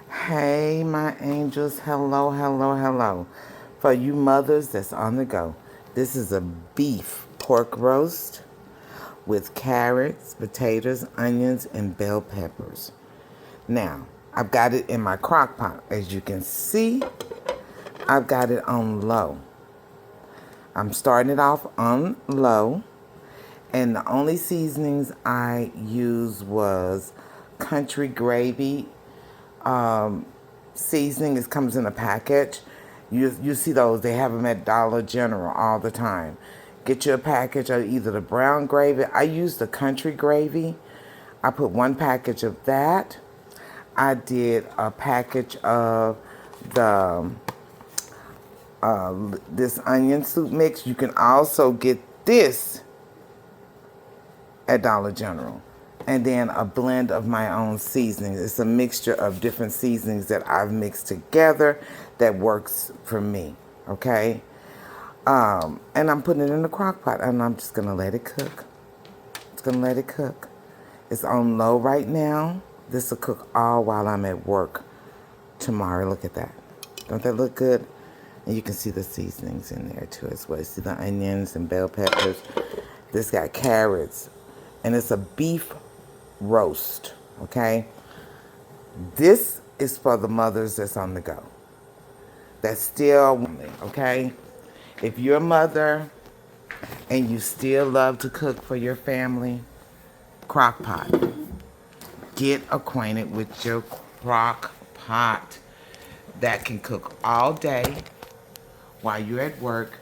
Hey, my angels. Hello, hello, hello. For you mothers that's on the go, this is a beef pork roast with carrots, potatoes, onions, and bell peppers. Now, I've got it in my crock pot. As you can see, I've got it on low. I'm starting it off on low, and the only seasonings I used was country gravy seasoning. It comes in a package. You see those, they have them at Dollar General all the time. Get you a package of either the brown gravy. I use the country gravy. I put one package of that. I did a package of the this onion soup mix. You can also get this at Dollar General. And then a blend of my own seasonings. It's a mixture of different seasonings that I've mixed together that works for me. Okay? And I'm putting it in the crock pot and I'm just gonna let it cook. It's gonna let it cook. It's on low right now. This will cook all while I'm at work tomorrow. Look at that. Don't that look good? And you can see the seasonings in there too as well. See the onions and bell peppers. This got carrots. And it's a beef roast, okay? This is for the mothers that's on the go. That's still, okay? If you're a mother and you still love to cook for your family, crock pot. Get acquainted with your crock pot that can cook all day while you're at work.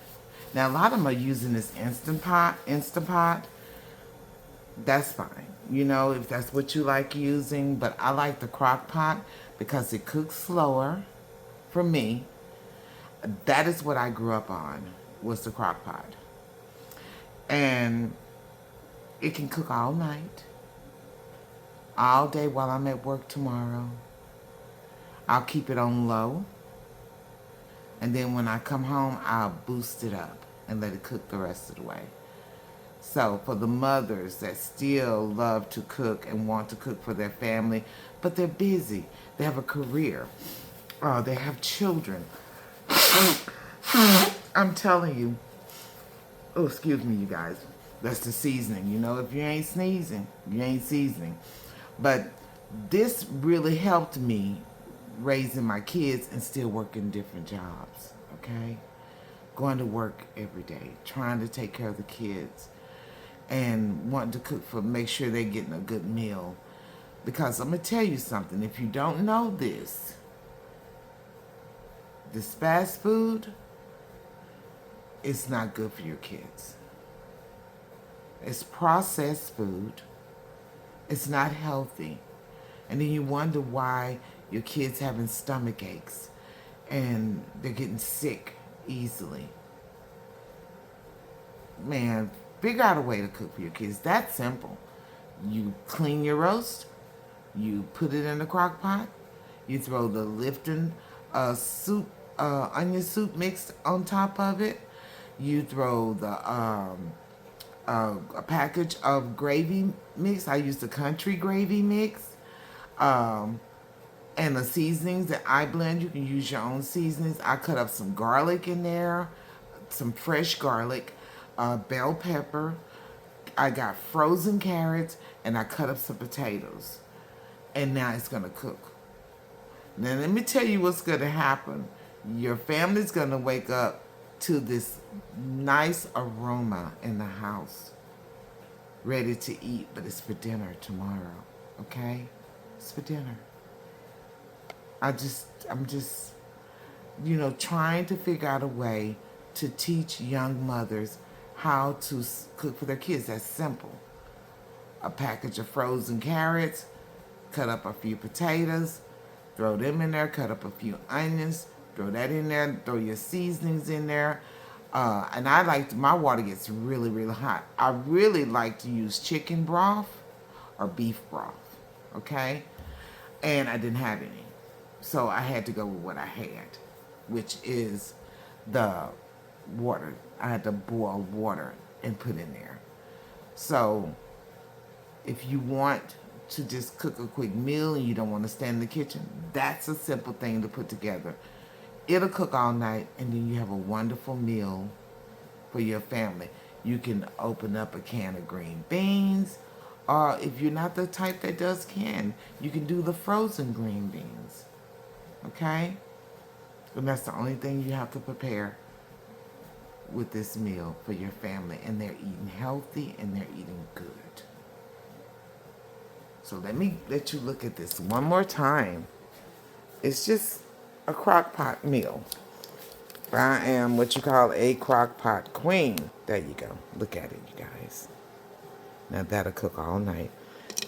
Now, a lot of them are using this Instant Pot. That's fine. You know, if that's what you like using. But I like the crock pot because it cooks slower for me. That is what I grew up on, was the crock pot. And it can cook all night, all day while I'm at work tomorrow. I'll keep it on low. And then when I come home, I'll boost it up and let it cook the rest of the way. So for the mothers that still love to cook and want to cook for their family, but they're busy, they have a career, they have children. I'm telling you, oh, excuse me, you guys, that's the seasoning. You know, if you ain't sneezing, you ain't seasoning. But this really helped me raising my kids and still working different jobs, okay? Going to work every day, trying to take care of the kids and wanting to cook for, make sure they're getting a good meal. Because I'm going to tell you something, if you don't know this fast food, it's not good for your kids. It's processed food. It's not healthy. And then you wonder why your kids having stomach aches and they're getting sick easily. Man, figure out a way to cook for your kids. That's simple. You clean your roast, you put it in the crock pot, you throw the Lipton onion soup mix on top of it, you throw the a package of gravy mix. I use the country gravy mix. And the seasonings that I blend, you can use your own seasonings. I cut up some garlic in there, some fresh garlic, bell pepper. I got frozen carrots, and I cut up some potatoes. And now it's going to cook. Now, let me tell you what's going to happen. Your family's going to wake up to this nice aroma in the house, ready to eat, but it's for dinner tomorrow, okay? It's for dinner. I'm just, trying to figure out a way to teach young mothers how to cook for their kids. That's simple. A package of frozen carrots, cut up a few potatoes, throw them in there, cut up a few onions, throw that in there, throw your seasonings in there. And my water gets really, really hot. I really like to use chicken broth or beef broth, okay? And I didn't have any. So I had to go with what I had, which is the water. I had to boil water and put in there. So if you want to just cook a quick meal and you don't want to stand in the kitchen, that's a simple thing to put together. It'll cook all night, and then you have a wonderful meal for your family. You can open up a can of green beans, or if you're not the type that does can, you can do the frozen green beans. Okay? And that's the only thing you have to prepare with this meal for your family. And they're eating healthy and they're eating good. So let me let you look at this one more time. It's just a crock pot meal. I am what you call a crock pot queen. There you go. Look at it, you guys. Now that'll cook all night.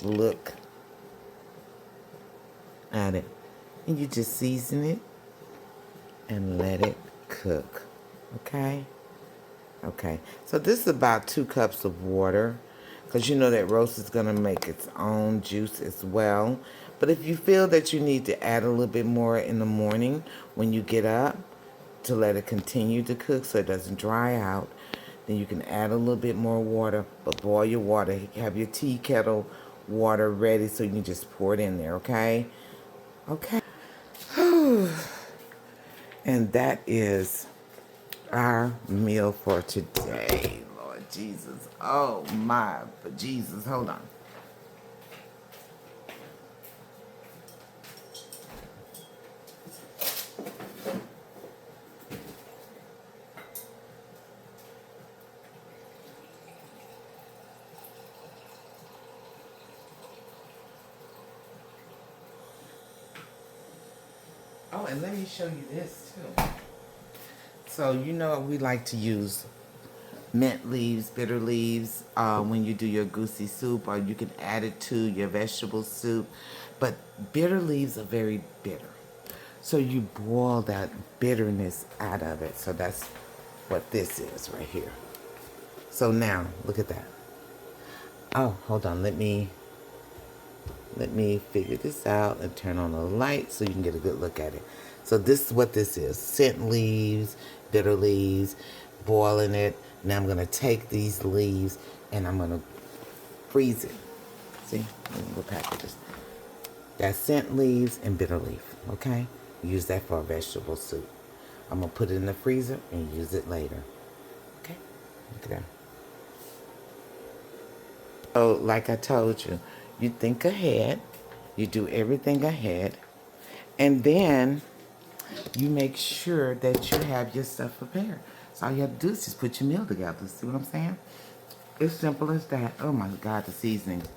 Look at it. And you just season it and let it cook. Okay? Okay. So this is about 2 cups of water, because you know that roast is going to make its own juice as well. But if you feel that you need to add a little bit more in the morning when you get up to let it continue to cook so it doesn't dry out, then you can add a little bit more water. But boil your water. Have your tea kettle water ready so you can just pour it in there, okay? Okay. And that is our meal for today. Lord Jesus. Oh my, but Jesus, hold on. Oh, and let me show you this too. So you know we like to use mint leaves, bitter leaves, when you do your goosey soup, or you can add it to your vegetable soup. But bitter leaves are very bitter. So you boil that bitterness out of it. So that's what this is right here. So now, look at that. Oh, hold on. Let me figure this out and turn on the light so you can get a good look at it. So this is what this is. Scent leaves, bitter leaves, boiling it. Now I'm going to take these leaves and I'm going to freeze it. See? We'll package this. That's scent leaves and bitter leaf, okay? Use that for a vegetable soup. I'm going to put it in the freezer and use it later. Okay? Look at that. Oh, like I told you, you think ahead. You do everything ahead. And then you make sure that you have your stuff prepared. So all you have to do is just put your meal together. See what I'm saying? It's simple as that. Oh my God, the seasonings.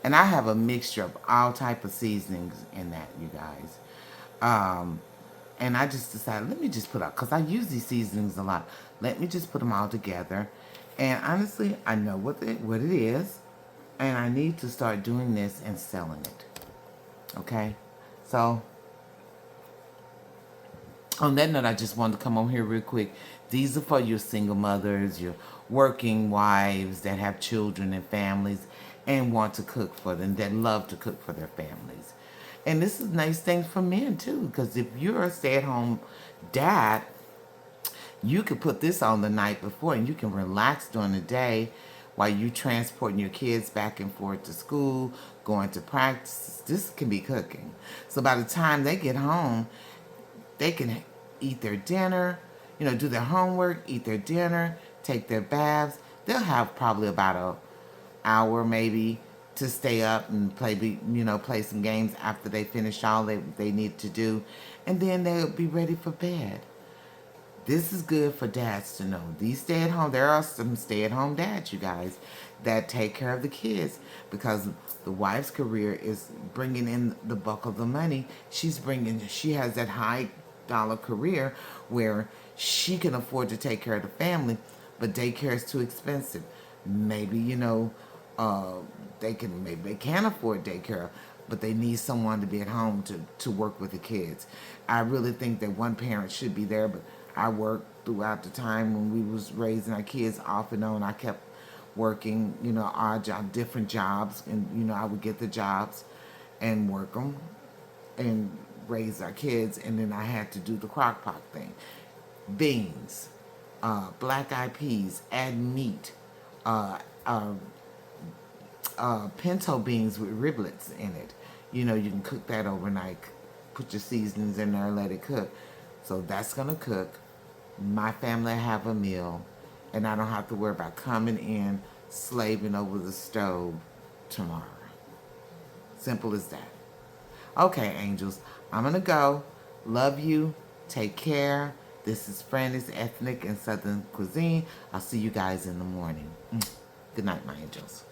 And I have a mixture of all type of seasonings in that, you guys. And I just decided, let me just put out, because I use these seasonings a lot. Let me just put them all together. And honestly, I know what it is. And I need to start doing this and selling it. Okay? So, on that note, I just wanted to come on here real quick. These are for your single mothers, your working wives that have children and families and want to cook for them, that love to cook for their families. And this is nice thing for men too, because if you're a stay-at-home dad, you could put this on the night before and you can relax during the day while you transporting your kids back and forth to school, going to practice. This can be cooking. So by the time they get home, they can eat their dinner, do their homework, eat their dinner, take their baths. They'll have probably about an hour maybe to stay up and play some games after they finish all they need to do. And then they'll be ready for bed. This is good for dads to know. There are some stay-at-home dads, you guys, that take care of the kids, because the wife's career is bringing in the bulk of the money. She has that high dollar career where she can afford to take care of the family, but daycare is too expensive. Maybe, maybe they can't afford daycare, but they need someone to be at home to work with the kids. I really think that one parent should be there, but I worked throughout the time when we was raising our kids off and on. I kept working, different jobs, and I would get the jobs and work them and raise our kids, and then I had to do the crock pot thing. Beans, black eyed peas, add meat, pinto beans with riblets in it. You know, you can cook that overnight. Put your seasonings in there and let it cook. So that's going to cook. My family have a meal. And I don't have to worry about coming in, slaving over the stove tomorrow. Simple as that. Okay, angels. I'm going to go. Love you. Take care. This is Franny's Ethnic and Southern Cuisine. I'll see you guys in the morning. Good night, my angels.